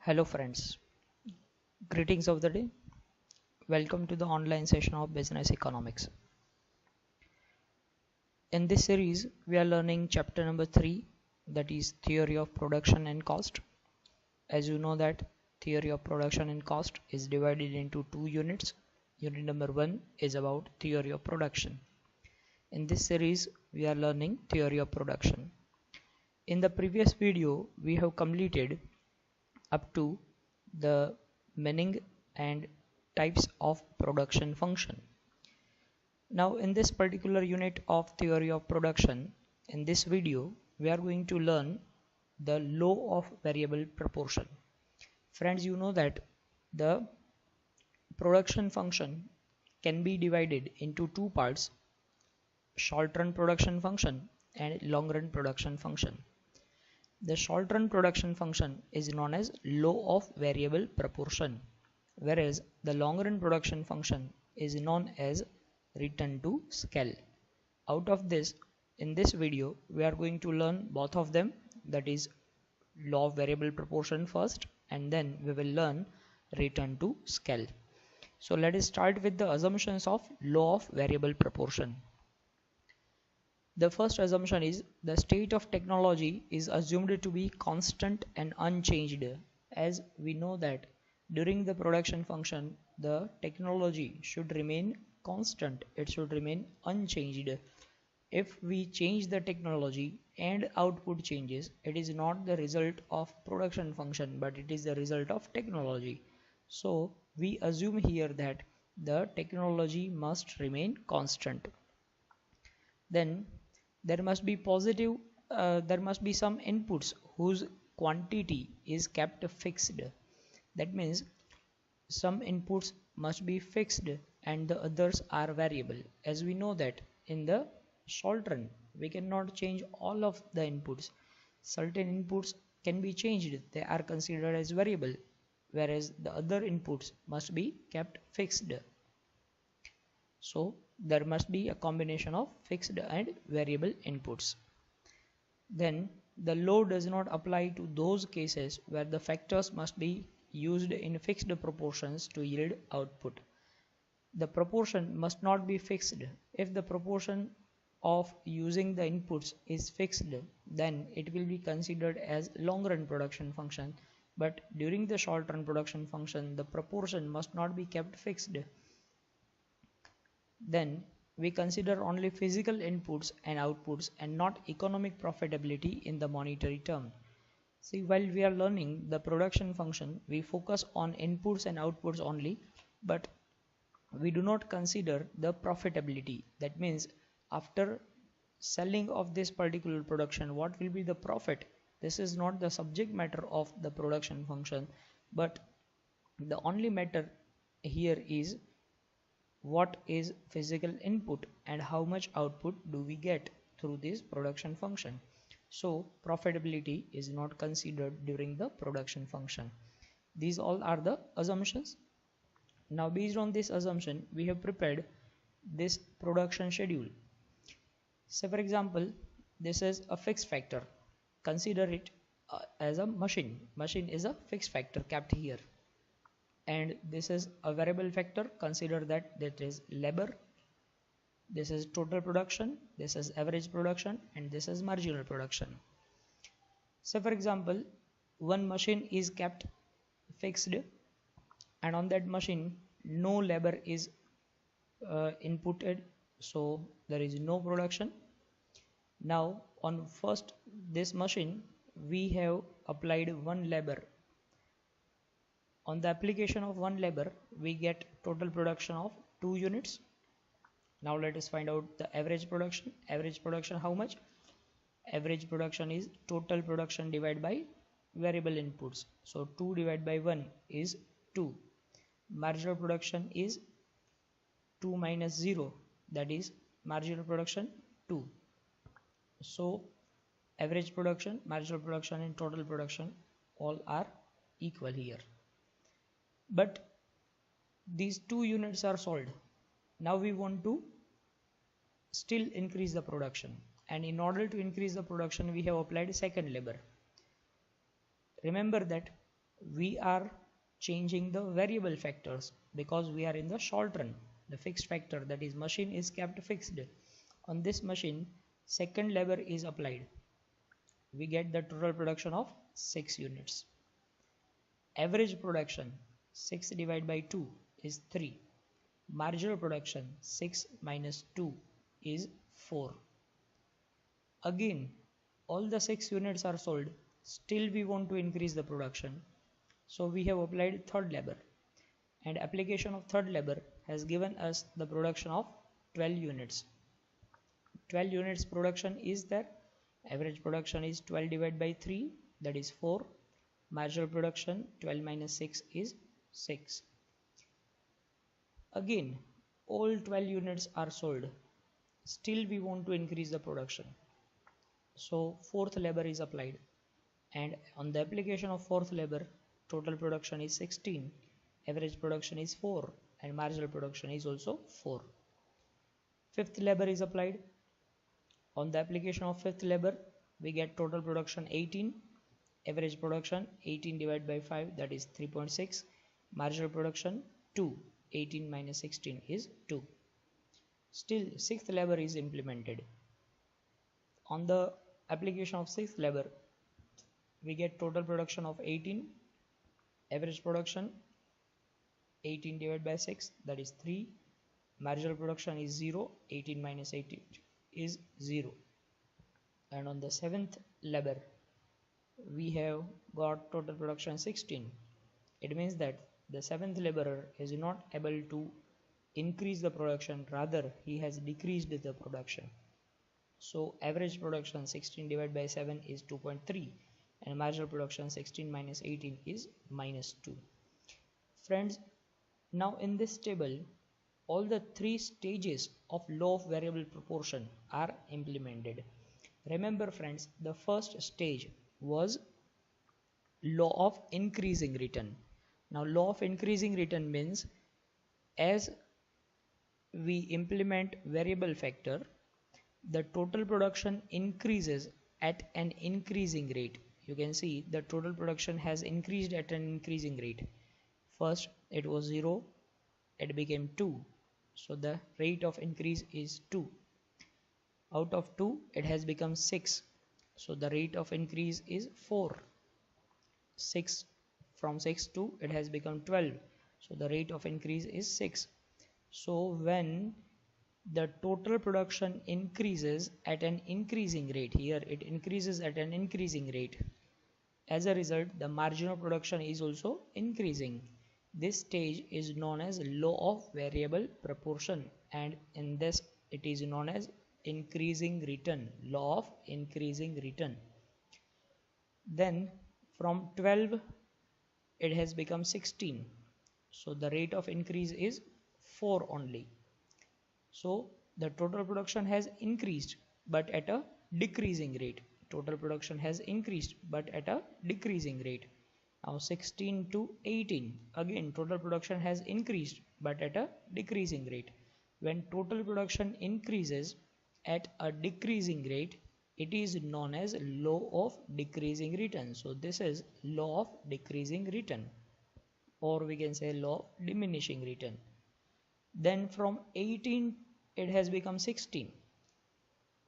Hello friends, greetings of the day. Welcome to the online session of Business Economics. In this series, we are learning chapter number 3, that is Theory of Production and Cost. As you know that Theory of Production and Cost is divided into two units. Unit number 1 is about Theory of Production. In this series, we are learning Theory of Production. In the previous video, we have completed up to the meaning and types of production function. Now in this particular unit of theory of production, in this video we are going to learn the law of variable proportion. Friends, you know that the production function can be divided into two parts: short run production function and long run production function. The short run production function is known as law of variable proportion, whereas the long run production function is known as return to scale. Out of this, in this video, we are going to learn both of them, that is law of variable proportion first, and then we will learn return to scale. So let us start with the assumptions of law of variable proportion. The first assumption is the state of technology is assumed to be constant and unchanged, as we know that during the production function the technology should remain constant, it should remain unchanged. If we change the technology and output changes, it is not the result of production function but it is the result of technology. So we assume here that the technology must remain constant. Then there must be there must be some inputs whose quantity is kept fixed. That means some inputs must be fixed and the others are variable. As we know that in the short run we cannot change all of the inputs. Certain inputs can be changed, they are considered as variable, whereas the other inputs must be kept fixed. So there must be a combination of fixed and variable inputs. Then the law does not apply to those cases where the factors must be used in fixed proportions to yield output. The proportion must not be fixed. If the proportion of using the inputs is fixed, then it will be considered as long run production function, but during the short run production function the proportion must not be kept fixed. Then we consider only physical inputs and outputs and not economic profitability in the monetary term. See, while we are learning the production function, we focus on inputs and outputs only, but we do not consider the profitability. That means after selling of this particular production, what will be the profit? This is not the subject matter of the production function, but the only matter here is what is physical input and how much output do we get through this production function. So profitability is not considered during the production function. These all are the assumptions. Now based on this assumption we have prepared this production schedule. Say for example, this is a fixed factor. Consider it as a machine. Machine is a fixed factor kept here. And this is a variable factor. Consider that is labor, this is total production, this is average production, and this is marginal production. So for example, one machine is kept fixed and on that machine no labor is inputted, so there is no production. Now on first this machine we have applied one labor. On the application of one labor we get total production of 2 units. Now let us find out the average production. Average production how much? Average production is total production divided by variable inputs. So 2 divided by 1 is 2. Marginal production is 2 minus 0, that is marginal production 2. So average production, marginal production and total production all are equal here. But these 2 units are sold. Now we want to still increase the production, and in order to increase the production we have applied second labor. Remember that we are changing the variable factors because we are in the short run. The fixed factor, that is machine, is kept fixed. On this machine, second labor is applied. We get the total production of 6 units. Average production 6 divided by 2 is 3. Marginal production 6 minus 2 is 4. Again, all the 6 units are sold. Still we want to increase the production. So we have applied third labor. And application of third labor has given us the production of 12 units. 12 units production is there. Average production is 12 divided by 3, that is 4. Marginal production 12 minus 6 is 6. Again, all 12 units are sold. Still we want to increase the production. So fourth labor is applied. And on the application of fourth labor, total production is 16. Average production is 4. And marginal production is also 4. Fifth labor is applied. On the application of fifth labor, we get total production 18. Average production 18 divided by 5, that is 3.6. Marginal production 2. 18 minus 16 is 2. Still sixth labor is implemented. On the application of sixth labor, we get total production of 18. Average production 18 divided by 6, that is 3. Marginal production is 0. 18 minus 18 is 0. And on the seventh labor, we have got total production 16. It means that the seventh laborer is not able to increase the production, rather he has decreased the production. So average production 16 divided by 7 is 2.3, and marginal production 16 minus 18 is minus 2. Friends, now in this table, all the 3 stages of law of variable proportion are implemented. Remember friends, the first stage was law of increasing return. Now law of increasing return means as we implement variable factor, the total production increases at an increasing rate. You can see the total production has increased at an increasing rate. First it was 0, it became 2, so the rate of increase is 2. Out of 2 it has become 6, so the rate of increase is 4. 6 from 6 to it has become 12, so the rate of increase is 6. So when the total production increases at an increasing rate, here it increases at an increasing rate, as a result the marginal production is also increasing. This stage is known as law of variable proportion, and in this it is known as increasing return, law of increasing return. Then from 12 it has become 16, so the rate of increase is 4 only. So the total production has increased but at a decreasing rate. Total production has increased but at a decreasing rate. Now 16 to 18, again total production has increased but at a decreasing rate. When total production increases at a decreasing rate, it is known as law of decreasing return. So this is law of decreasing return, or we can say law of diminishing return. Then from 18 it has become 16.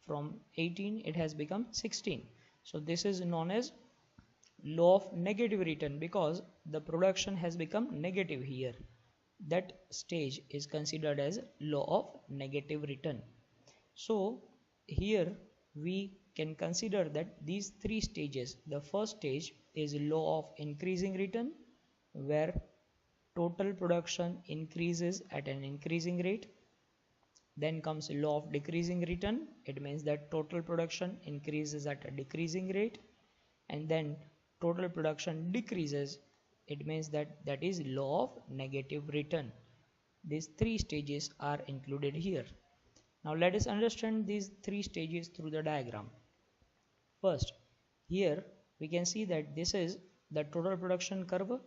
From 18 it has become 16. So this is known as law of negative return, because the production has become negative here. That stage is considered as law of negative return. So here we can consider that these 3 stages, the first stage is law of increasing return, where total production increases at an increasing rate. Then comes law of decreasing return. It means that total production increases at a decreasing rate, and then total production decreases. It means that that is law of negative return. These 3 stages are included here. Now let us understand these 3 stages through the diagram. First, here we can see that this is the total production curve,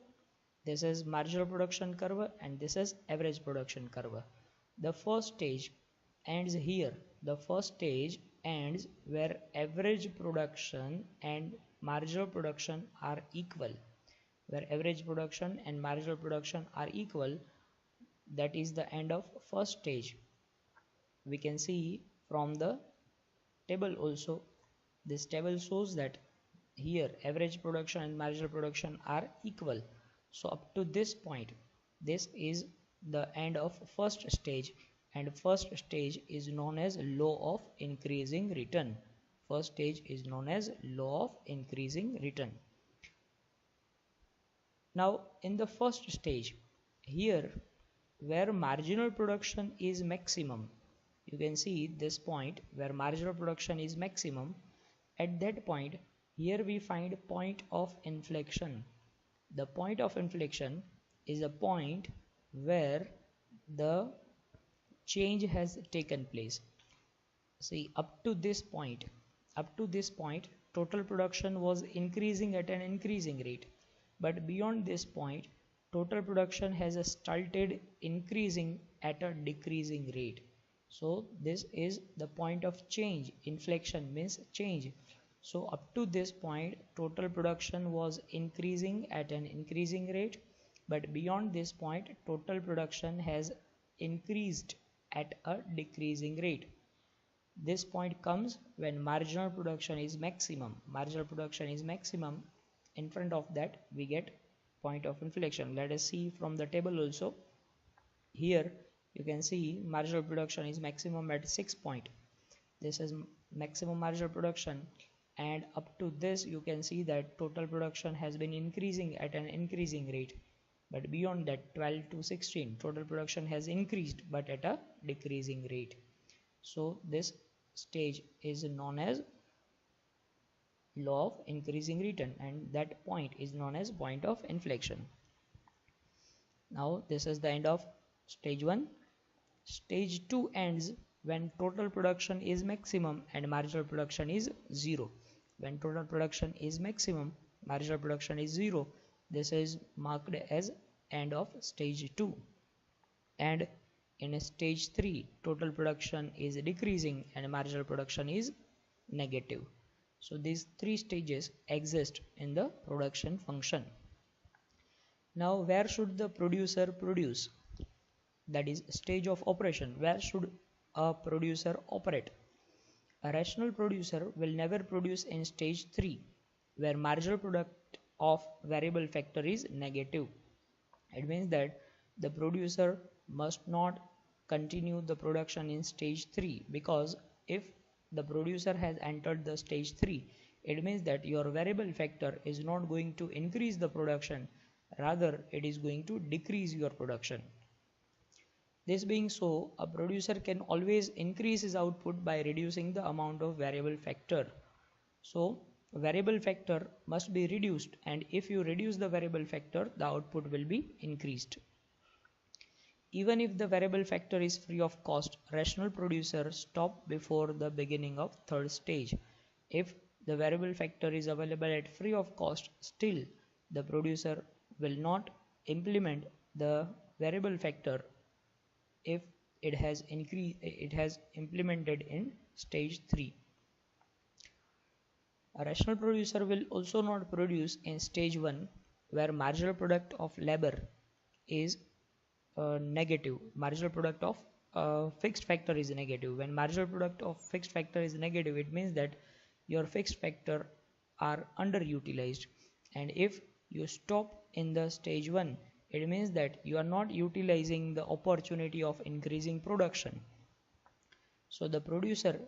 this is marginal production curve, and this is average production curve. The first stage ends here. The first stage ends where average production and marginal production are equal. where average production and marginal production are equal, that is the end of first stage. We can see from the table also, this table shows that here average production and marginal production are equal. So up to this point, this is the end of first stage, and first stage is known as law of increasing return. First stage is known as law of increasing return. Now in the first stage, here where marginal production is maximum, you can see this point where marginal production is maximum. At that point, here we find point of inflection. The point of inflection is a point where the change has taken place. See, up to this point, total production was increasing at an increasing rate, but beyond this point, total production has started increasing at a decreasing rate. So this is the point of change. Inflection means change. So up to this point, total production was increasing at an increasing rate, but beyond this point, total production has increased at a decreasing rate. This point comes when marginal production is maximum. Marginal production is maximum. In front of that, we get point of inflection. Let us see from the table also. Here you can see marginal production is maximum at 6 point. This is maximum marginal production, and up to this you can see that total production has been increasing at an increasing rate, but beyond that 12 to 16 total production has increased but at a decreasing rate. So this stage is known as law of increasing return, and that point is known as point of inflection. Now this is the end of stage 1. Stage 2 ends when total production is maximum and marginal production is 0. When total production is maximum, marginal production is 0, this is marked as end of stage 2. And in stage 3, total production is decreasing and marginal production is negative. So these 3 stages exist in the production function. Now where should the producer produce? That is stage of operation. Where should a producer operate? A rational producer will never produce in stage 3, where marginal product of variable factor is negative. It means that the producer must not continue the production in stage 3, because if the producer has entered the stage 3, it means that your variable factor is not going to increase the production, rather it is going to decrease your production. This being so, a producer can always increase his output by reducing the amount of variable factor. So variable factor must be reduced, and if you reduce the variable factor, the output will be increased. Even if the variable factor is free of cost, rational producers stop before the beginning of third stage. If the variable factor is available at free of cost, still the producer will not implement the variable factor if it has implemented in stage 3. A rational producer will also not produce in stage 1, where marginal product of labor is negative. Marginal product of fixed factor is negative. When marginal product of fixed factor is negative, it means that your fixed factor are underutilized, and if you stop in the stage 1, it means that you are not utilizing the opportunity of increasing production. So the producer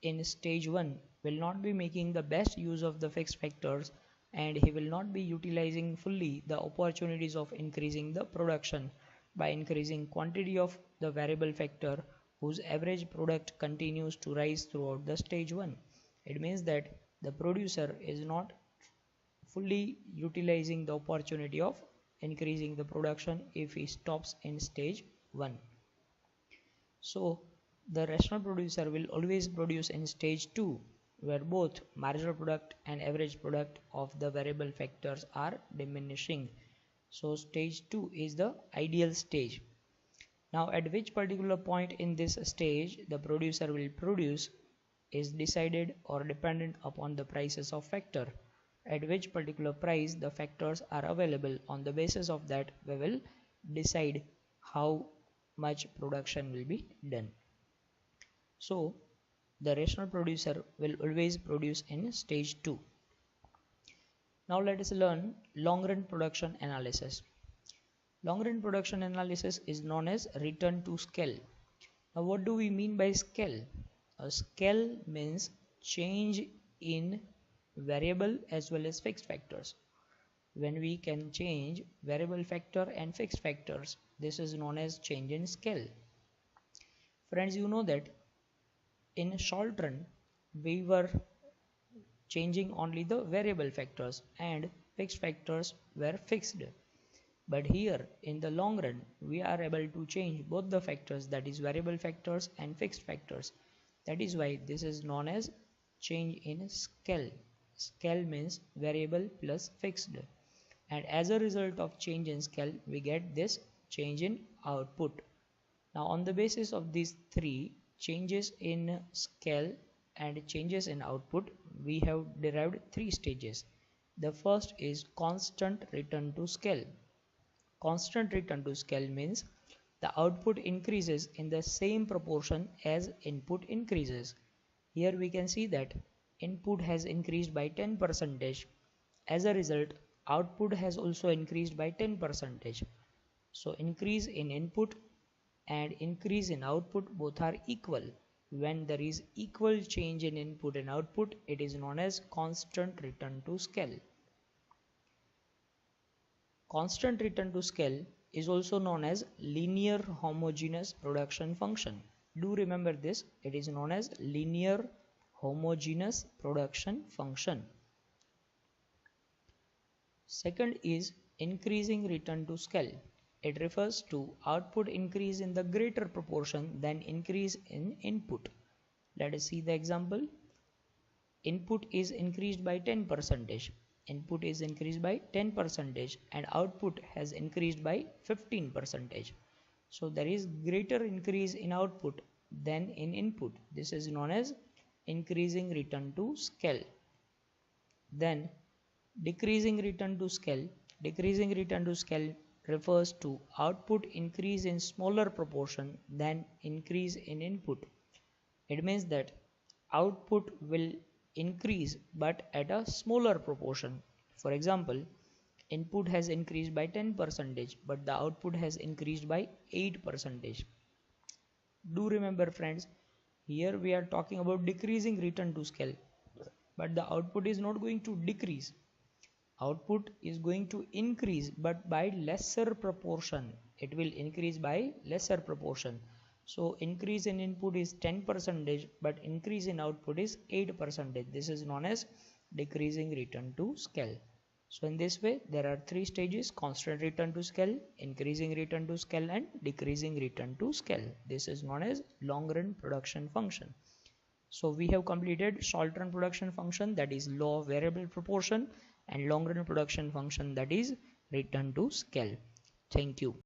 in stage 1 will not be making the best use of the fixed factors, and he will not be utilizing fully the opportunities of increasing the production by increasing quantity of the variable factor, whose average product continues to rise throughout the stage 1. It means that the producer is not fully utilizing the opportunity of increasing the production if he stops in stage 1. So the rational producer will always produce in stage 2, where both marginal product and average product of the variable factors are diminishing. So stage 2 is the ideal stage. Now at which particular point in this stage the producer will produce is decided or dependent upon the prices of factor. at which particular price the factors are available. On the basis of that, we will decide how much production will be done. So the rational producer will always produce in stage 2. Now let us learn long run production analysis. Long run production analysis is known as return to scale. Now what do we mean by scale? A scale means change in variable as well as fixed factors. When we can change variable factor and fixed factors, this is known as change in scale. Friends, you know that in short run we were changing only the variable factors and fixed factors were fixed. But here in the long run we are able to change both the factors, that is variable factors and fixed factors. That is why this is known as change in scale. Scale means variable plus fixed, and as a result of change in scale we get this change in output. Now on the basis of these three changes in scale and changes in output, we have derived three stages. The first is constant return to scale. Constant return to scale means the output increases in the same proportion as input increases. Here we can see that input has increased by 10%. As a result, output has also increased by 10%. So increase in input and increase in output both are equal. When there is equal change in input and output, it is known as constant return to scale. Constant return to scale is also known as linear homogeneous production function. Do remember this, it is known as linear homogeneous production function. Second is increasing return to scale. It refers to output increase in the greater proportion than increase in input. Let us see the example. Input is increased by 10%. Input is increased by 10% and output has increased by 15%. So there is greater increase in output than in input. This is known as increasing return to scale. Then decreasing return to scale. Decreasing return to scale refers to output increase in smaller proportion than increase in input. It means that output will increase but at a smaller proportion. For example, input has increased by 10% but the output has increased by 8%. Do remember friends, here we are talking about decreasing return to scale, but the output is not going to decrease. Output is going to increase but by lesser proportion. It will increase by lesser proportion. So increase in input is 10% but increase in output is 8%. This is known as decreasing return to scale. So in this way there are three stages: constant return to scale, increasing return to scale and decreasing return to scale. This is known as long run production function. So we have completed short run production function, that is law of variable proportion, and long run production function, that is return to scale. Thank you.